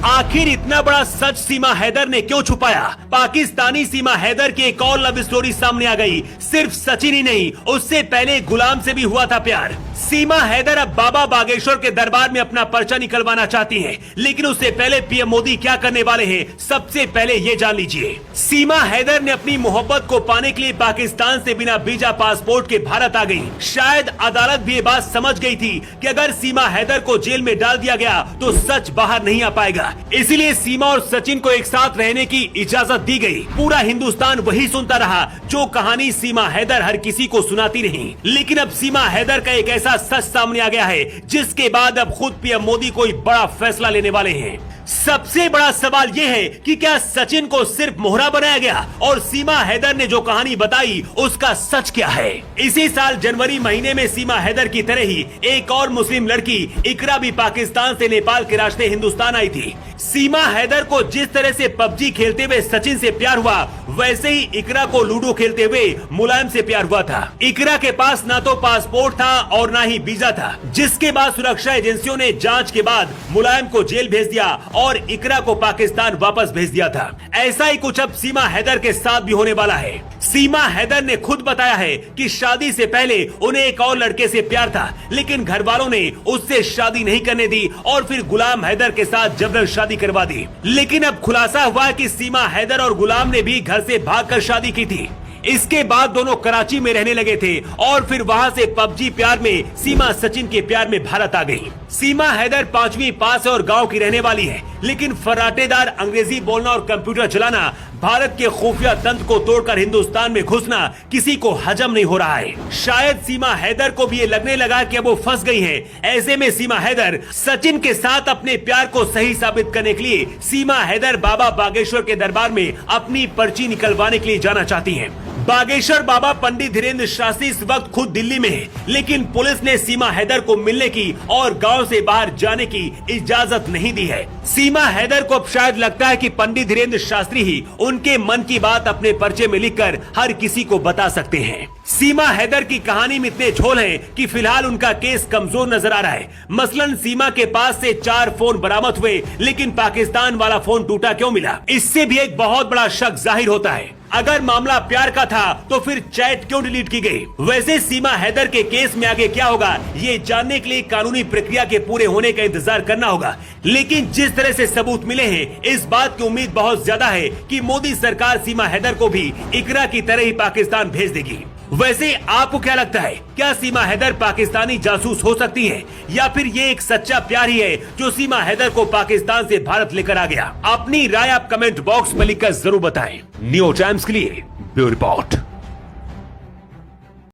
आखिर इतना बड़ा सच सीमा हैदर ने क्यों छुपाया? पाकिस्तानी सीमा हैदर की एक और लव स्टोरी सामने आ गई। सिर्फ सचिन ही नहीं, उससे पहले गुलाम से भी हुआ था प्यार। सीमा हैदर अब बाबा बागेश्वर के दरबार में अपना पर्चा निकलवाना चाहती हैं, लेकिन उससे पहले पीएम मोदी क्या करने वाले हैं, सबसे पहले ये जान लीजिए। सीमा हैदर ने अपनी मोहब्बत को पाने के लिए पाकिस्तान से बिना वीजा पासपोर्ट के भारत आ गई। शायद अदालत भी ये बात समझ गई थी कि अगर सीमा हैदर को जेल में डाल दिया गया तो सच बाहर नहीं आ पाएगा। इसीलिए सीमा और सचिन को एक साथ रहने की इजाजत दी गई। पूरा हिंदुस्तान वही सुनता रहा जो कहानी सीमा हैदर हर किसी को सुनाती नहीं। लेकिन अब सीमा हैदर का एक ऐसा सच सामने आ गया है जिसके बाद अब खुद पीएम मोदी कोई बड़ा फैसला लेने वाले हैं। सबसे बड़ा सवाल यह है कि क्या सचिन को सिर्फ मोहरा बनाया गया और सीमा हैदर ने जो कहानी बताई उसका सच क्या है? इसी साल जनवरी महीने में सीमा हैदर की तरह ही एक और मुस्लिम लड़की इकरा भी पाकिस्तान से नेपाल के रास्ते हिंदुस्तान आई थी। सीमा हैदर को जिस तरह से पबजी खेलते हुए सचिन से प्यार हुआ, वैसे ही इकरा को लूडो खेलते हुए मुलायम से प्यार हुआ था। इकरा के पास ना तो पासपोर्ट था और ना ही वीजा था, जिसके बाद सुरक्षा एजेंसियों ने जांच के बाद मुलायम को जेल भेज दिया और इकरा को पाकिस्तान वापस भेज दिया था। ऐसा ही कुछ अब सीमा हैदर के साथ भी होने वाला है। सीमा हैदर ने खुद बताया है कि शादी से पहले उन्हें एक और लड़के से प्यार था, लेकिन घर वालों ने उससे शादी नहीं करने दी और फिर गुलाम हैदर के साथ जबरन शादी करवा दी। लेकिन अब खुलासा हुआ कि सीमा हैदर और गुलाम ने भी घर से भागकर शादी की थी। इसके बाद दोनों कराची में रहने लगे थे और फिर वहां से पबजी प्यार में सीमा सचिन के प्यार में भारत आ गई। सीमा हैदर 5वीं पास है और गांव की रहने वाली है, लेकिन फर्राटेदार अंग्रेजी बोलना और कंप्यूटर चलाना, भारत के खुफिया तंत्र को तोड़कर हिंदुस्तान में घुसना किसी को हजम नहीं हो रहा है। शायद सीमा हैदर को भी ये लगने लगा कि अब वो फंस गई है। ऐसे में सीमा हैदर सचिन के साथ अपने प्यार को सही साबित करने के लिए सीमा हैदर बाबा बागेश्वर के दरबार में अपनी पर्ची निकलवाने के लिए जाना चाहती है। बागेश्वर बाबा पंडित धीरेन्द्र शास्त्री इस वक्त खुद दिल्ली में है, लेकिन पुलिस ने सीमा हैदर को मिलने की और गांव से बाहर जाने की इजाजत नहीं दी है। सीमा हैदर को अब शायद लगता है कि पंडित धीरेन्द्र शास्त्री ही उनके मन की बात अपने पर्चे में लिखकर हर किसी को बता सकते हैं। सीमा हैदर की कहानी में इतने झोल हैं कि फिलहाल उनका केस कमजोर नजर आ रहा है। मसलन सीमा के पास से 4 फोन बरामद हुए, लेकिन पाकिस्तान वाला फोन टूटा क्यों मिला? इससे भी एक बहुत बड़ा शक जाहिर होता है। अगर मामला प्यार का था तो फिर चैट क्यों डिलीट की गई? वैसे सीमा हैदर के केस में आगे क्या होगा, ये जानने के लिए कानूनी प्रक्रिया के पूरे होने का इंतजार करना होगा। लेकिन जिस तरह से सबूत मिले हैं, इस बात की उम्मीद बहुत ज्यादा है कि मोदी सरकार सीमा हैदर को भी इकरा की तरह ही पाकिस्तान भेज देगी। वैसे आपको क्या लगता है, क्या सीमा हैदर पाकिस्तानी जासूस हो सकती है या फिर ये एक सच्चा प्यार ही है जो सीमा हैदर को पाकिस्तान से भारत लेकर आ गया? अपनी राय आप कमेंट बॉक्स में लिखकर जरूर बताएं। न्यू टाइम्स के लिए ब्यूरो रिपोर्ट।